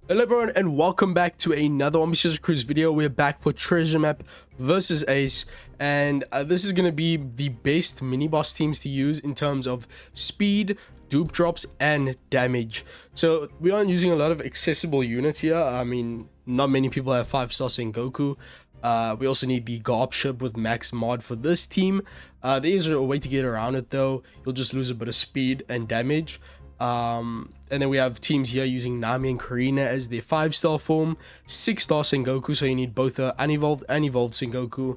Hello everyone and welcome back to another OPTC Cruise video. We're back for Treasure Map versus Ace, and this is going to be the best mini boss teams to use in terms of speed, dupe drops and damage. So we aren't using a lot of accessible units here. I mean, not many people have 5-star Sengoku. We also need the Garb ship with max mod for this team. There is a way to get around it though. You'll just lose a bit of speed and damage. And then we have teams here using Nami and Karina as their 5-star form, 6-star Sengoku, so you need both unevolved and evolved Sengoku.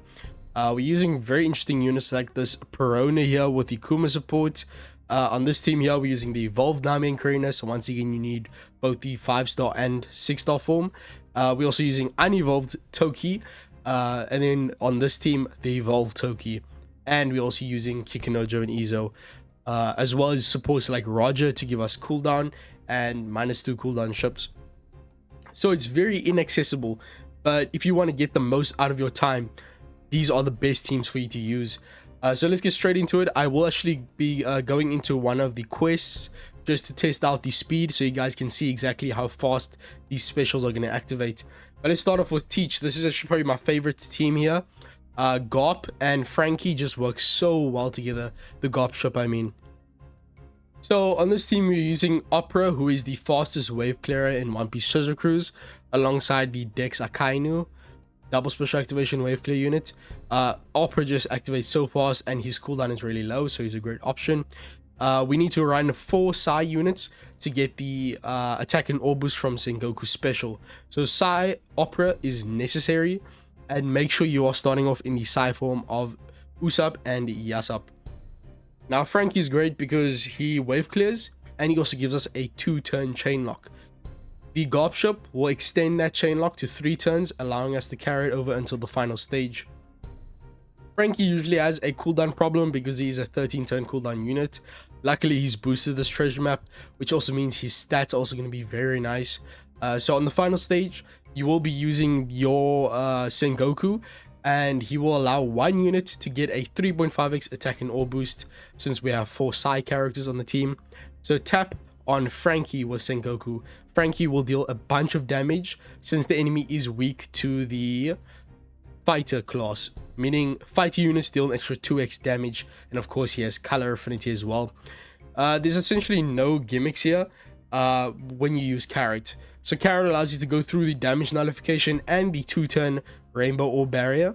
We're using very interesting units like this Perona here with the Kuma support. On this team here, we're using the evolved Nami and Karina, so once again you need both the 5-star and 6-star form. We're also using unevolved Toki, and then on this team, the evolved Toki. And we're also using Kikunojo and Izo. As well as supports like Roger to give us cooldown and -2 cooldown ships. So it's very inaccessible, but if you want to get the most out of your time, these are the best teams for you to use. So let's get straight into it. I will actually be going into one of the quests just to test out the speed so you guys can see exactly how fast these specials are going to activate. But let's start off with Teach. This is actually probably my favorite team here. Garp and Frankie just work so well together. The Garp ship, I mean. So on this team, we're using Opera, who is the fastest wave clearer in One Piece Treasure Cruise, alongside the Dex Akainu, double special activation wave clear unit. Opera just activates so fast and his cooldown is really low, so he's a great option. We need to run 4 Sai units to get the attack and ore boost from Sengoku special. So Sai Opera is necessary, and make sure you are starting off in the Sai form of Usopp and Yasop. Now Frankie is great because he wave clears and he also gives us a 2-turn chain lock. The Garb ship will extend that chain lock to 3 turns, allowing us to carry it over until the final stage. Frankie usually has a cooldown problem because he's a 13-turn cooldown unit. Luckily he's boosted this treasure map, which also means his stats are also going to be very nice. So on the final stage, you will be using your Sengoku, and he will allow 1 unit to get a 3.5x attack and ore boost since we have 4 Sai characters on the team. So tap on Frankie with Sengoku. Frankie will deal a bunch of damage since the enemy is weak to the fighter class, meaning fighter units deal an extra 2x damage, and of course he has color affinity as well. There's essentially no gimmicks here when you use Carrot. So Carrot allows you to go through the damage nullification and the 2-turn rainbow orb barrier,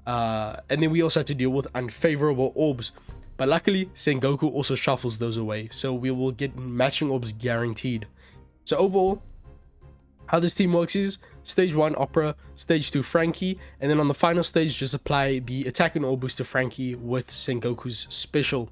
and then we also have to deal with unfavorable orbs, but luckily Sengoku also shuffles those away, so we will get matching orbs guaranteed. So overall, how this team works is stage 1 Opera, stage 2 Frankie, and then on the final stage just apply the attack and orb boost to Frankie with Sengoku's special.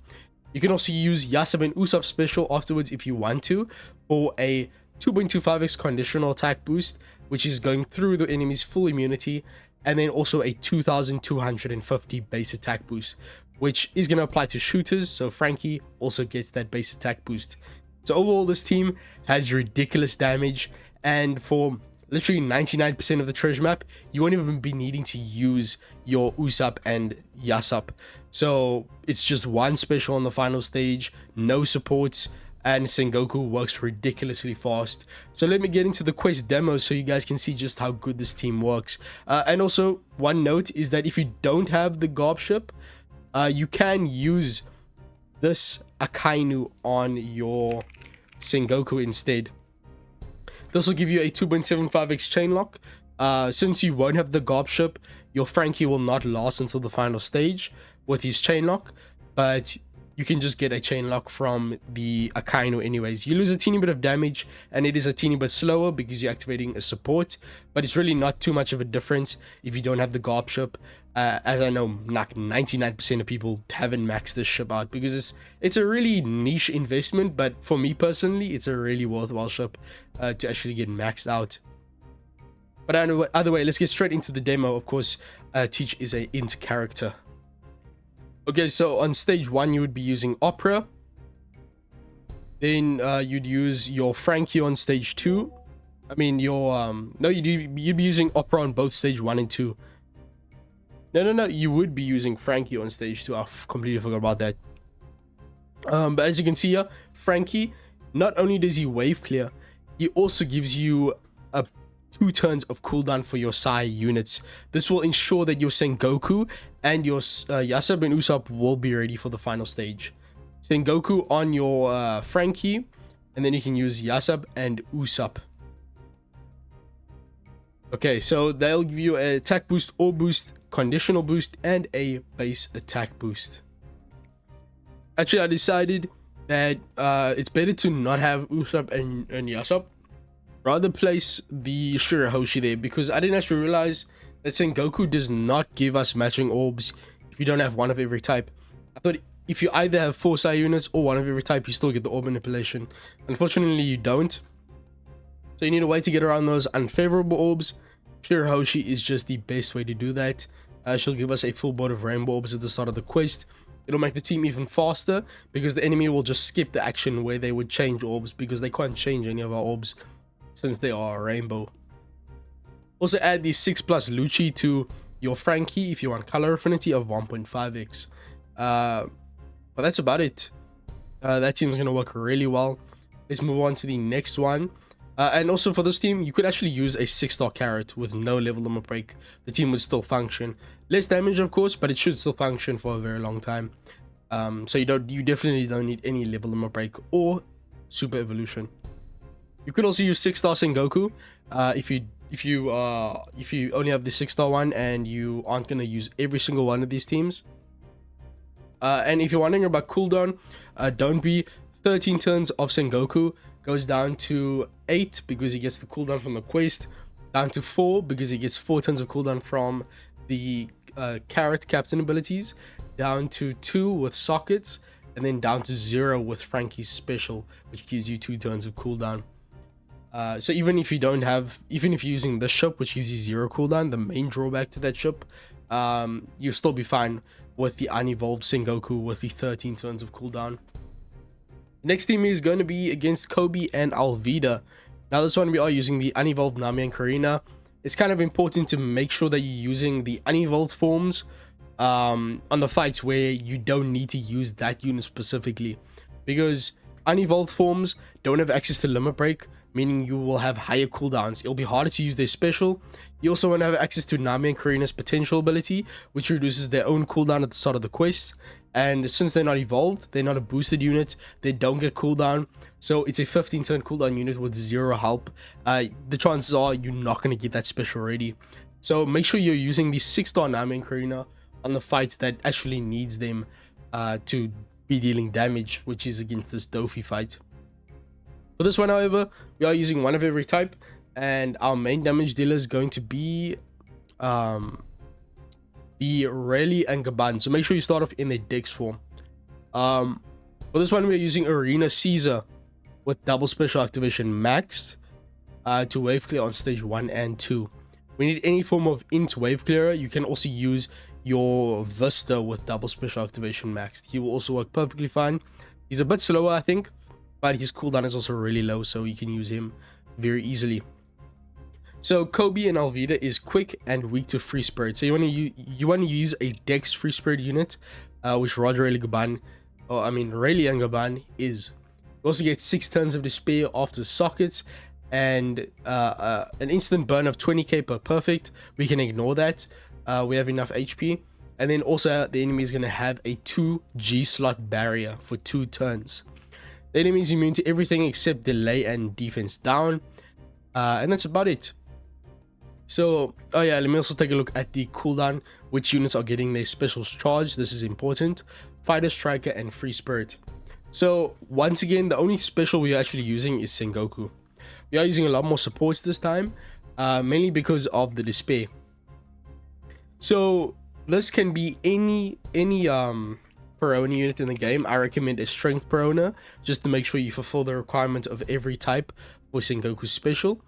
You can also use Yasop and Usopp special afterwards if you want to, for a 2.25x conditional attack boost, which is going through the enemy's full immunity, and then also a 2250 base attack boost, which is going to apply to shooters, so Frankie also gets that base attack boost. So overall, this team has ridiculous damage, and for literally 99% of the treasure map, you won't even be needing to use your Usopp and Yasop. So it's just 1 special on the final stage, no supports, and Sengoku works ridiculously fast. So let me get into the quest demo so you guys can see just how good this team works. And also, one note is that if you don't have the Garb ship, you can use this Akainu on your Sengoku instead. This will give you a 2.75x chain lock. Since you won't have the Garb ship, your Frankie will not last until the final stage with his chain lock, but you can just get a chain lock from the Akainu anyways. You lose a teeny bit of damage, and it is a teeny bit slower because you're activating a support, but it's really not too much of a difference if you don't have the Garb ship. As I know, like 99% of people haven't maxed this ship out because it's a really niche investment, but for me personally, it's a really worthwhile ship to actually get maxed out. But either way, let's get straight into the demo. Of course, Teach is a int character. Okay, so on stage 1 you would be using Opera, then you'd use your Frankie on stage 2. I mean your no, you'd be using Opera on both stage 1 and 2. No, you would be using Frankie on stage 2. I completely forgot about that. But as you can see here, Frankie, not only does he wave clear, he also gives you 2 turns of cooldown for your Sai units. This will ensure that your Sengoku and your Yasab and Usopp will be ready for the final stage. Sengoku on your Frankie, and then you can use Yasab and Usopp. Okay, so they'll give you an attack boost, or boost, conditional boost, and a base attack boost. Actually, I decided that it's better to not have Usopp and Yasab. Rather place the Shirahoshi there, because I didn't actually realize that Sengoku does not give us matching orbs if you don't have one of every type. I thought if you either have 4 Sai units or one of every type, you still get the orb manipulation. Unfortunately, you don't. So you need a way to get around those unfavorable orbs. Shirahoshi is just the best way to do that. She'll give us a full board of rainbow orbs at the start of the quest. It'll make the team even faster, because the enemy will just skip the action where they would change orbs, because they can't change any of our orbs since they are rainbow. Also add the 6+ Lucci to your Frankie if you want color affinity of 1.5x. But that's about it. That team's going to work really well. Let's move on to the next one. And also for this team, you could actually use a 6-star carrot with no level limit break. The team would still function. Less damage, of course, but it should still function for a very long time. So you definitely don't need any level limit break or super evolution. You could also use 6-star Sengoku if you only have the 6-star one and you aren't going to use every single one of these teams. And if you're wondering about cooldown, don't be 13 turns of Sengoku goes down to 8 because he gets the cooldown from the quest, down to 4 because he gets 4 turns of cooldown from the carrot captain abilities, down to 2 with sockets, and then down to 0 with Frankie's special, which gives you 2 turns of cooldown. So even if you're using this ship, which gives you 0 cooldown, the main drawback to that ship, you'll still be fine with the unevolved Sengoku with the 13 turns of cooldown. Next team is going to be against Kobe and Alvida. Now this one we are using the unevolved Nami and Karina. It's kind of important to make sure that you're using the unevolved forms on the fights where you don't need to use that unit specifically, because unevolved forms don't have access to limit break, meaning you will have higher cooldowns. It'll be harder to use their special. You also won't have access to Nami and Karina's potential ability, which reduces their own cooldown at the start of the quest. And since they're not evolved, they're not a boosted unit, they don't get cooldown. So it's a 15 turn cooldown unit with 0 help. The chances are you're not going to get that special ready. So make sure you're using the 6-star Nami and Karina on the fights that actually needs them to be dealing damage, which is against this Dofi fight. For this one, however, we are using one of every type, and our main damage dealer is going to be the Rayleigh and Gaban. So make sure you start off in a Dex form. For this one, we're using Arena Caesar with double special activation maxed to wave clear on stage 1 and 2. We need any form of int wave clearer. You can also use your Vista with double special activation maxed. He will also work perfectly fine. He's a bit slower, I think, but his cooldown is also really low, so you can use him very easily. So Kobe and Alvida is quick and weak to free spirit. So you want to use a Dex free spirit unit, which Rayleigh and Gaban is. You also get 6 turns of despair after sockets, and an instant burn of 20k per perfect. We can ignore that. We have enough HP, and then also the enemy is going to have a 2 G slot barrier for 2 turns. The enemy is immune to everything except delay and defense down, and that's about it. So, oh yeah, let me also take a look at the cooldown, which units are getting their specials charged. This is important. Fighter, Striker, and Free Spirit. So, once again, the only special we are actually using is Sengoku. We are using a lot more supports this time, mainly because of the despair. So, this can be any Perona unit in the game. I recommend a Strength Perona, just to make sure you fulfill the requirement of every type for Sengoku's special.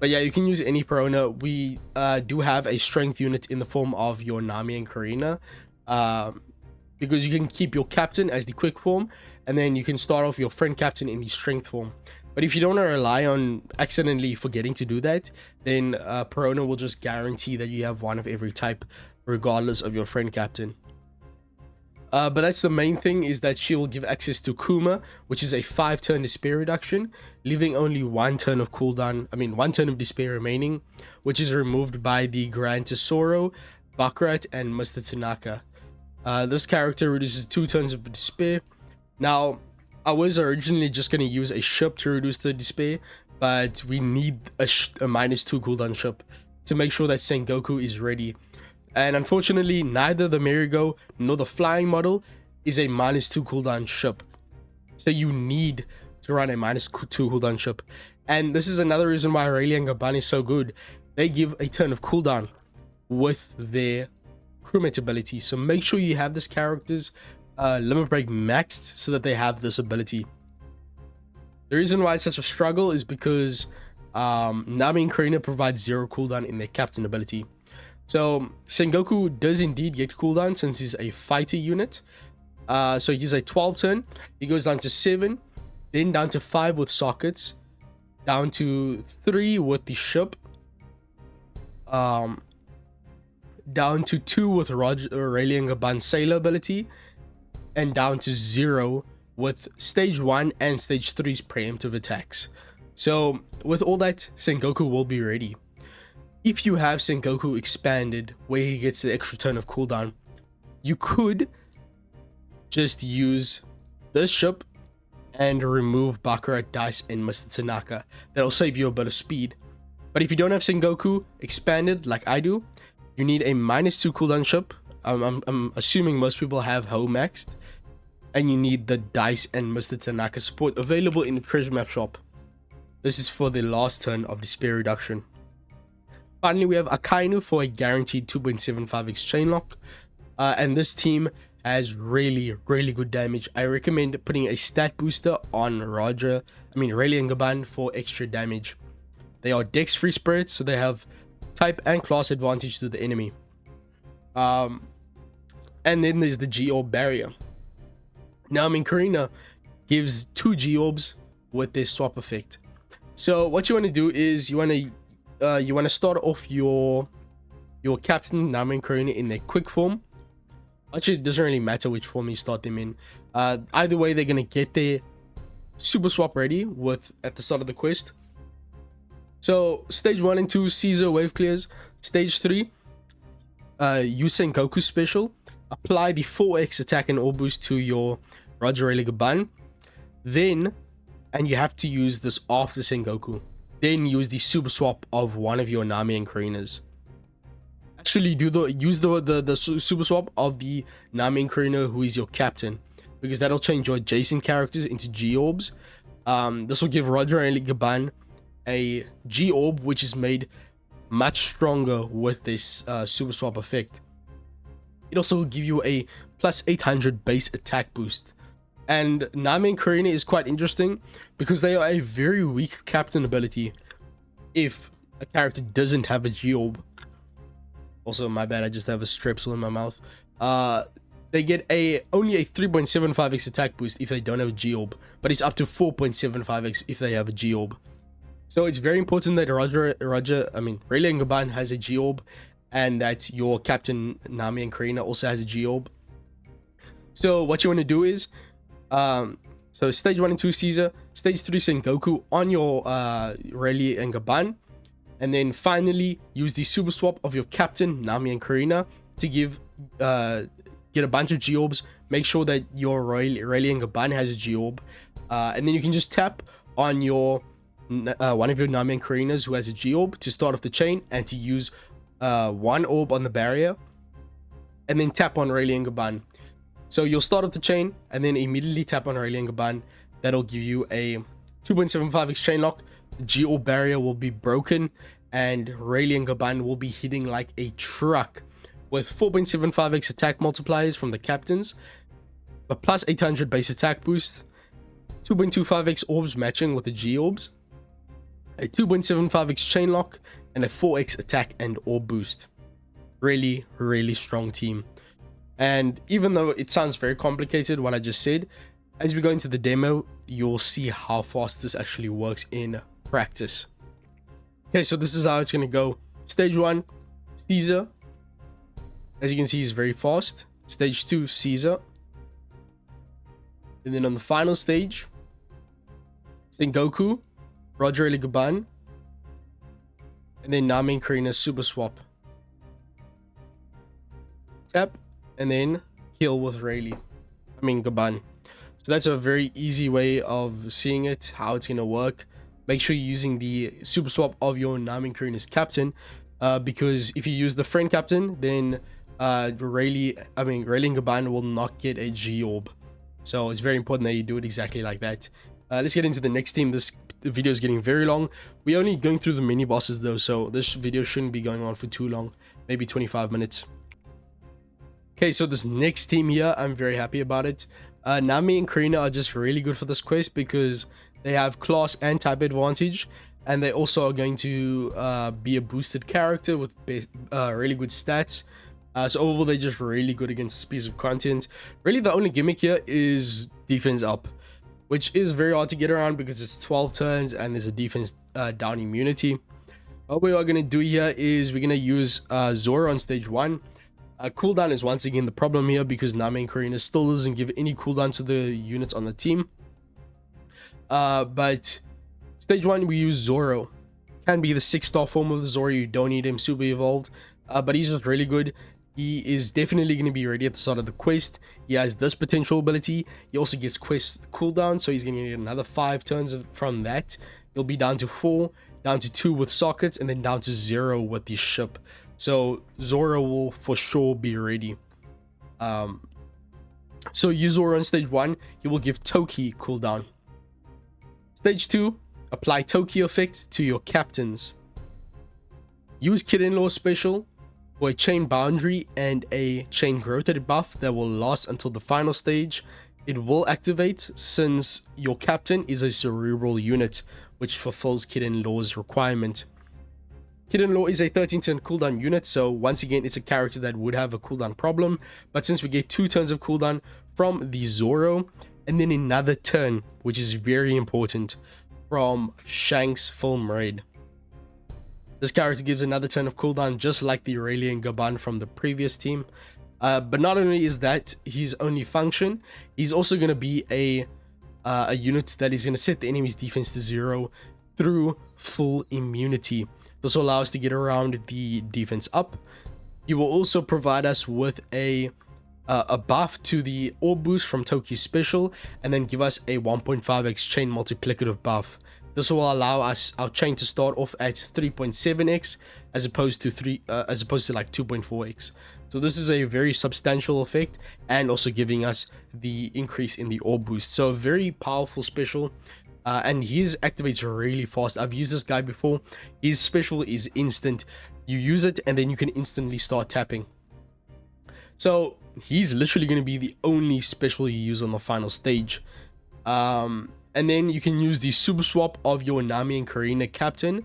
But yeah, you can use any Perona. We do have a strength unit in the form of your Nami and Karina, because you can keep your captain as the quick form, and then you can start off your friend captain in the strength form. But if you don't want to rely on accidentally forgetting to do that, then Perona will just guarantee that you have one of every type, regardless of your friend captain. But that's the main thing, is that she will give access to Kuma, which is a 5-turn despair reduction, leaving only 1 turn of cooldown, 1 turn of despair remaining, which is removed by the Grand Tesoro, Baccarat, and Mr. Tanaka. This character reduces 2 turns of despair. Now, I was originally just going to use a ship to reduce the despair, but we need a -2 cooldown ship to make sure that Sengoku is ready. And unfortunately, neither the Merry-Go nor the flying model is a -2 cooldown ship. So you need to run a -2 cooldown ship. And this is another reason why Rayleigh and Gaban is so good. They give a turn of cooldown with their crewmate ability. So make sure you have this character's limit break maxed so that they have this ability. The reason why it's such a struggle is because Nami and Karina provide 0 cooldown in their captain ability. So Sengoku does indeed get cooldown since he's a fighter unit. So he's a 12 turn. He goes down to 7, then down to 5 with sockets, down to 3 with the ship, down to 2 with Rayleigh and Gaban's sailor ability, and down to 0 with stage 1 and stage 3's preemptive attacks. So with all that, Sengoku will be ready. If you have Sengoku expanded where he gets the extra turn of cooldown, you could just use this ship and remove Baccarat, Dice, and Mr. Tanaka. That'll save you a bit of speed. But if you don't have Sengoku expanded like I do, you need a -2 cooldown ship. I'm assuming most people have Ho maxed. And you need the Dice and Mr. Tanaka support available in the treasure map shop. This is for the last turn of despair reduction. Finally, we have Akainu for a guaranteed 2.75x chainlock. And this team has really good damage. I recommend putting a stat booster on Rayleigh and Gaban for extra damage. They are dex free spirits, so they have type and class advantage to the enemy. And then there's the G-Orb barrier. Now, Karina gives 2 G-Orbs with their swap effect. So what you want to do is you want to start off your captain Nami and Karina in their quick form. Actually, it doesn't really matter which form you start them in. Either way, they're gonna get their super swap ready at the start of the quest. So stage 1 and 2, Caesar wave clears. Stage 3, use Sengoku special. Apply the 4x attack and all boost to your Rayleigh Gaban. Then, and you have to use this after Sengoku. Then use the super swap of one of your Nami and Karinas. Actually, use the super swap of the Nami and Karina, who is your captain, because that'll change your adjacent characters into G-Orbs. This will give Rayleigh Gaban a G-Orb, which is made much stronger with this super swap effect. It also will give you a plus 800 base attack boost. And Nami and Karina is quite interesting because they are a very weak captain ability if a character doesn't have a G-Orb. Also, my bad, I just have a strepsil in my mouth. They get only a 3.75x attack boost if they don't have a G-Orb, but it's up to 4.75x if they have a G-Orb. So it's very important that Rayleigh and Gaban has a G-Orb, and that your captain Nami and Karina also has a G-Orb. So what you want to do is, so stage 1 and 2 Caesar, stage 3 Sengoku on your Rayleigh and Gaban, and then finally use the super swap of your captain Nami and Karina to get a bunch of G-Orbs. Make sure that your Rayleigh and Gaban has a G-Orb, and then you can just tap on your one of your Nami and Karinas who has a G-Orb to start off the chain, and to use 1 orb on the barrier, and then tap on Rayleigh and Gaban. So you'll start off the chain and then immediately tap on Rayleigh and Gaban. That'll give you a 2.75x chain lock. The G-Orb barrier will be broken, and Rayleigh and Gaban will be hitting like a truck with 4.75x attack multipliers from the captains, a plus 800 base attack boost, 2.25x orbs matching with the G-Orbs, a 2.75x chain lock, and a 4x attack and orb boost. Really strong team. And even though it sounds very complicated what I just said, as we go into the demo, you'll see how fast this actually works in practice. Okay, so this is how it's going to go. Stage 1, Caesar. As you can see, he's very fast. Stage 2, Caesar. And then on the final stage, Sengoku, Roger Gaban, and then Nami and Karina super swap. Tap, and then kill with Gaban. So that's a very easy way of seeing it, how it's going to work. Make sure you're using the super swap of your Nami and Karina's captain, because if you use the friend captain, then Rayleigh and Gaban will not get a G orb. So it's very important that you do it exactly like that. Let's get into the next team. This video is getting very long. We're only going through the mini bosses though, so this video shouldn't be going on for too long, maybe 25 minutes. Okay, so this next team here, I'm very happy about it. Nami and Karina are just really good for this quest because they have class and type advantage, and they also are going to be a boosted character with really good stats. So overall, they're just really good against this piece of content. Really, the only gimmick here is defense up, which is very hard to get around because it's 12 turns and there's a defense down immunity. What we are going to do here is we're going to use Zoro on stage 1. Cooldown is once again the problem here because Nami and Karina still doesn't give any cooldown to the units on the team. But stage 1 we use Zoro. Can be the 6-star form of the Zoro. You don't need him super evolved, but he's just really good. He is definitely going to be ready at the start of the quest. He has this potential ability. He also gets quest cooldown, so he's going to get another 5 turns from that. He'll be down to 4, down to 2 with sockets, and then down to 0 with the ship. So Zoro will for sure be ready. So use Zoro on stage 1. He will give Toki cooldown. Stage 2, apply Toki effect to your captains. Use Kid-in-Law special for a chain boundary and a chain growth buff that will last until the final stage. It will activate since your captain is a cerebral unit, which fulfills Kid-in-Law's requirement. Kid-in-Law is a 13-turn cooldown unit, so once again, it's a character that would have a cooldown problem. But since we get 2 turns of cooldown from the Zoro, and then another turn, which is very important, from Shanks' film raid. This character gives another turn of cooldown, just like the Rayleigh and Gaban from the previous team. But not only is that his only function, he's also going to be a unit that is going to set the enemy's defense to 0 through full immunity. This will allow us to get around the defense up. He will also provide us with a buff to the orb boost from Toki's special, and then give us a 1.5x chain multiplicative buff. This will allow us our chain to start off at 3.7x as opposed to like 2.4x. So this is a very substantial effect, and also giving us the increase in the orb boost. So a very powerful special. And his activates really fast. I've used this guy before. His special is instant. You use it and then you can instantly start tapping. So he's literally going to be the only special you use on the final stage. And then you can use the super swap of your Nami and Karina captain.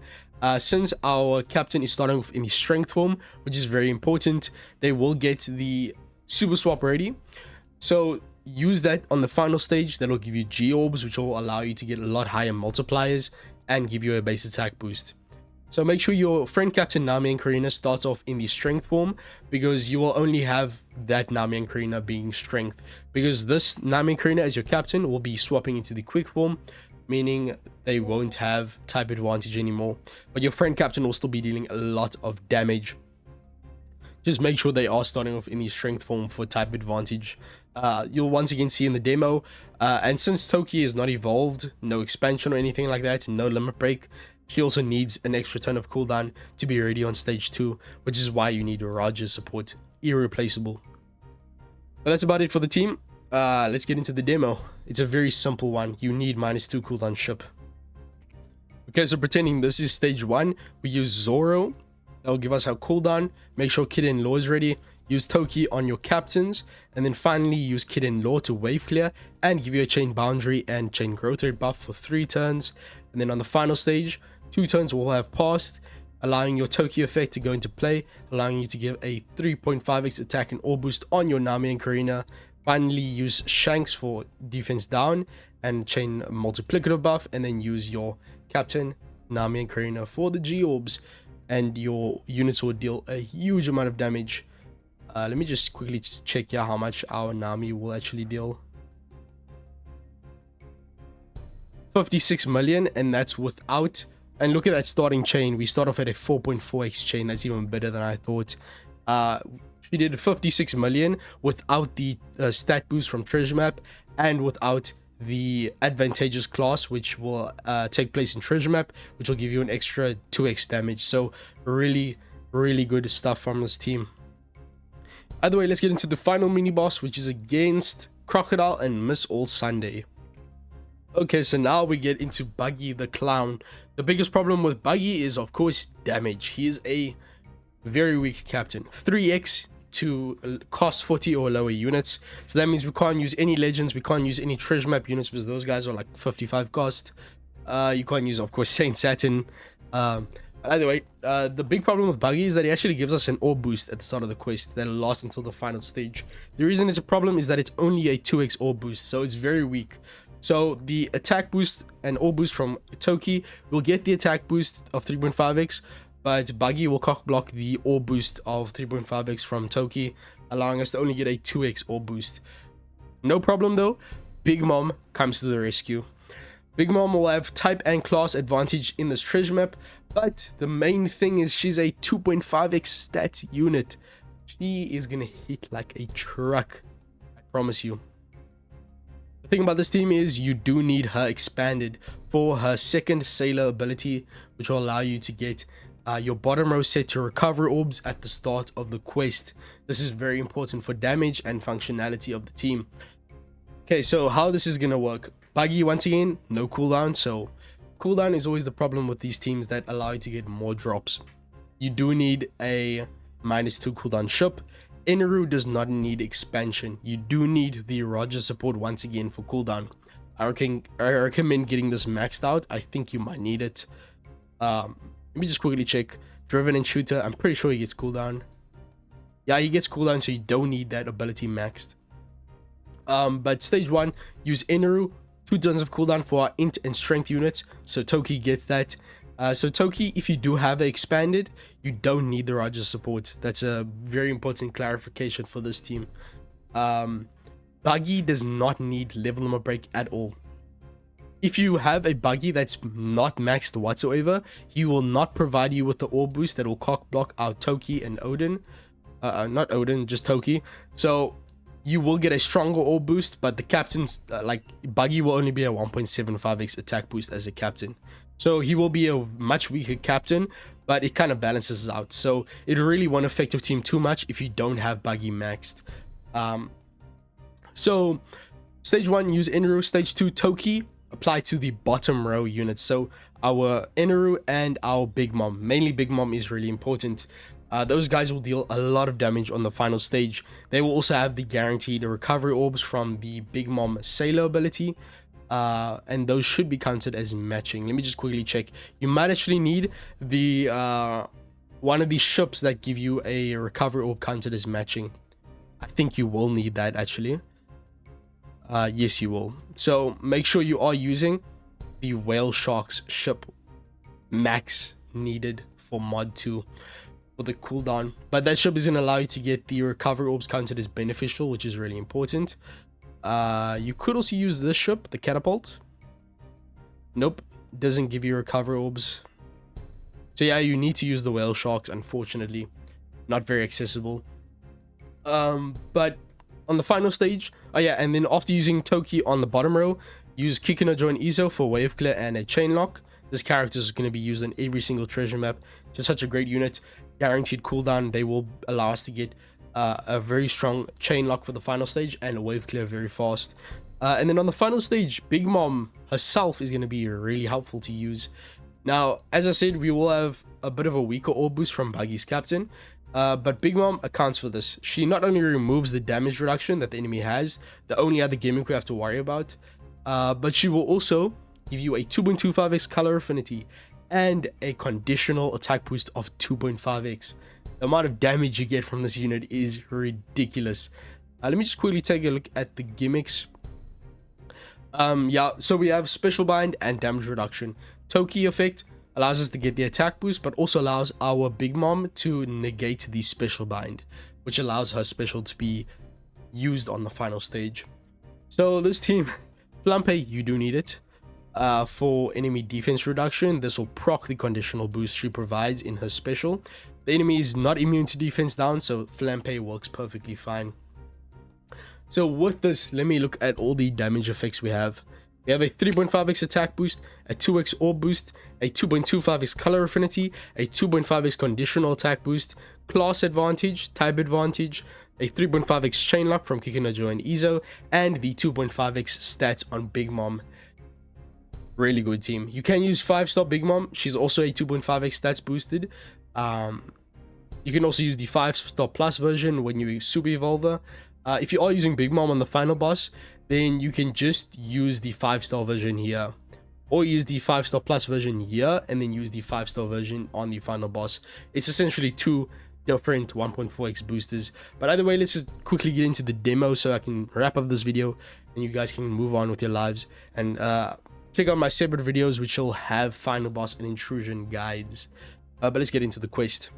Since our captain is starting off in the strength form, which is very important, they will get the super swap ready. So use that on the final stage. That'll give you G orbs, which will allow you to get a lot higher multipliers and give you a base attack boost. So make sure your friend captain Nami and Karina starts off in the strength form, because you will only have that Nami and Karina being strength, because this Nami and Karina as your captain will be swapping into the quick form, meaning they won't have type advantage anymore, but your friend captain will still be dealing a lot of damage. Just make sure they are starting off in the strength form for type advantage. You'll once again see in the demo, and since Toki is not evolved, no expansion or anything like that, no limit break, she also needs an extra turn of cooldown to be ready on stage 2, which is why you need Raja's support. Irreplaceable. But that's about it for the team. Let's get into the demo. It's a very simple one. You need -2 cooldown ship. Okay, so pretending this is stage 1, we use Zoro. That will give us our cooldown. Make sure Kid-in-Law is ready. Use Toki on your captains, and then finally use Kid-in-Law to wave clear and give you a chain boundary and chain growth rate buff for 3 turns. And then on the final stage, 2 turns will have passed, allowing your Toki effect to go into play, allowing you to give a 3.5x attack and orb boost on your Nami and Karina. Finally, use Shanks for defense down and chain multiplicative buff, and then use your captain Nami and Karina for the G orbs, and your units will deal a huge amount of damage. Let me just quickly check here how much our Nami will actually deal. 56 million, and that's without. And look at that starting chain. We start off at a 4.4x chain. That's even better than I thought. She did 56 million without the stat boost from treasure map and without the advantageous class, which will take place in treasure map, which will give you an extra 2x damage. So really good stuff from this team. Either way, let's get into the final mini boss, which is against Crocodile and Miss All Sunday. Okay, so now we get into Buggy the Clown. The biggest problem with Buggy is, of course, damage. He is a very weak captain. 3x to cost 40 or lower units. So that means we can't use any legends. We can't use any treasure map units because those guys are like 55 cost. You can't use, of course, Saint Saturn. Either way, the big problem with Buggy is that he actually gives us an orb boost at the start of the quest that'll last until the final stage. The reason it's a problem is that it's only a 2x orb boost, so it's very weak. So the attack boost and orb boost from Toki will get the attack boost of 3.5x, but Buggy will cock block the orb boost of 3.5x from Toki, allowing us to only get a 2x orb boost. No problem though, Big Mom comes to the rescue. Big Mom will have type and class advantage in this treasure map, but the main thing is she's a 2.5x stat unit. She is gonna hit like a truck, I promise you. The thing about this team is you do need her expanded for her second sailor ability, which will allow you to get your bottom row set to recover orbs at the start of the quest. This is very important for damage and functionality of the team. Okay, so how this is gonna work. Buggy, once again, no cooldown, so cooldown is always the problem with these teams that allow you to get more drops. You do need a -2 cooldown ship. Inaru does not need expansion. You do need the Roger support once again for cooldown. I recommend getting this maxed out. I think you might need it. Let me just quickly check. Driven and Shooter, I'm pretty sure he gets cooldown. Yeah, he gets cooldown, so you don't need that ability maxed. But stage 1, use Inaru. 2 tons of cooldown for our int and strength units, so Toki gets that. So Toki, if you do have it expanded, you don't need the Roger support. That's a very important clarification for this team. Buggy does not need level limit break at all. If you have a Buggy that's not maxed whatsoever, he will not provide you with the orb boost that will cock block our Toki and Odin. Not Odin, just Toki. So you will get a stronger orb boost, but the captain's like Buggy will only be a 1.75x attack boost as a captain. So he will be a much weaker captain, but it kind of balances out. So it really won't affect your team too much if you don't have Buggy maxed. So stage 1, use Inaru. Stage 2, Toki, apply to the bottom row units. So our Inaru and our Big Mom. Mainly Big Mom is really important. Those guys will deal a lot of damage on the final stage. They will also have the guaranteed recovery orbs from the Big Mom Sailor ability. And those should be counted as matching. Let me just quickly check. You might actually need the one of these ships that give you a recovery orb counted as matching. I think you will need that actually. Yes, you will. So make sure you are using the Whale Sharks ship max needed for mod 2 for the cooldown. But that ship is going to allow you to get the recovery orbs counted as beneficial, which is really important. You could also use this ship, the Catapult. Nope, doesn't give you recovery orbs. So yeah, you need to use the Whale Sharks, unfortunately. Not very accessible. But on the final stage, oh yeah, and then after using Toki on the bottom row, use Kikunojo and Izo for wave clear and a chain lock. This character is going to be used on every single treasure map. Just such a great unit. Guaranteed cooldown. They will allow us to get a very strong chain lock for the final stage and a wave clear very fast. And then on the final stage, Big Mom herself is going to be really helpful to use. Now, as I said, we will have a bit of a weaker orb boost from Buggy's captain. But Big Mom accounts for this. She not only removes the damage reduction that the enemy has, the only other gimmick we have to worry about, but she will also give you a 2.25x color affinity and a conditional attack boost of 2.5x. The amount of damage you get from this unit is ridiculous. Let me just quickly take a look at the gimmicks. Yeah, so we have special bind and damage reduction. Toki effect allows us to get the attack boost, but also allows our Big Mom to negate the special bind, which allows her special to be used on the final stage. So this team, Flampe, you do need it. for enemy defense reduction. This will proc the conditional boost she provides in her special. The enemy is not immune to defense down, so Flampe works perfectly fine. So with this, let me look at all the damage effects we have. We have a 3.5x attack boost, a 2x orb boost, a 2.25x color affinity, a 2.5x conditional attack boost, class advantage, type advantage, a 3.5x chain lock from Kikunojo and Izo, and the 2.5x stats on Big Mom. Really good team. You can use 5-star Big Mom. She's also a 2.5x stats boosted. You can also use the 5-star plus version when you super evolve her. If you are using Big Mom on the final boss, then you can just use the 5-star version here, or use the 5-star plus version here and then use the 5-star version on the final boss. It's essentially two different 1.4x boosters. But either way, let's just quickly get into the demo so I can wrap up this video and you guys can move on with your lives and check out my separate videos which will have final boss and intrusion guides. But let's get into the quest.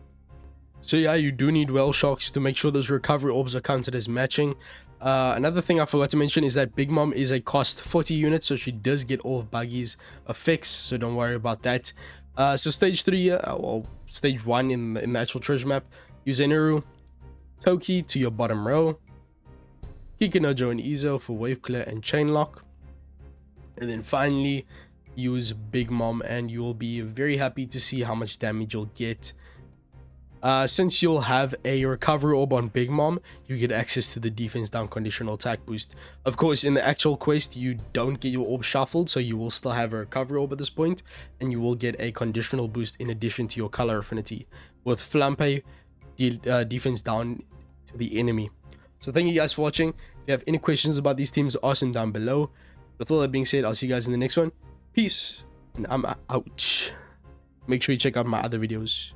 So yeah, you do need whale sharks to make sure those recovery orbs are counted as matching. Another thing I forgot to mention is that Big Mom is a cost 40 units, so she does get all of Buggy's effects, so don't worry about that. So stage 3, well, stage 1 in the actual treasure map, use Eneru, Toki to your bottom row, Kikunojo and Izo for wave clear and chain lock, and then finally use Big Mom, and you will be very happy to see how much damage you'll get. Since you'll have a recovery orb on Big Mom, you get access to the defense down conditional attack boost. Of course, in the actual quest, you don't get your orb shuffled, so you will still have a recovery orb at this point, and you will get a conditional boost in addition to your color affinity, with Flampe defense down to the enemy. So thank you guys for watching. If you have any questions about these teams, ask them down below. With all that being said, I'll see you guys in the next one. Peace, and I'm out. Make sure you check out my other videos.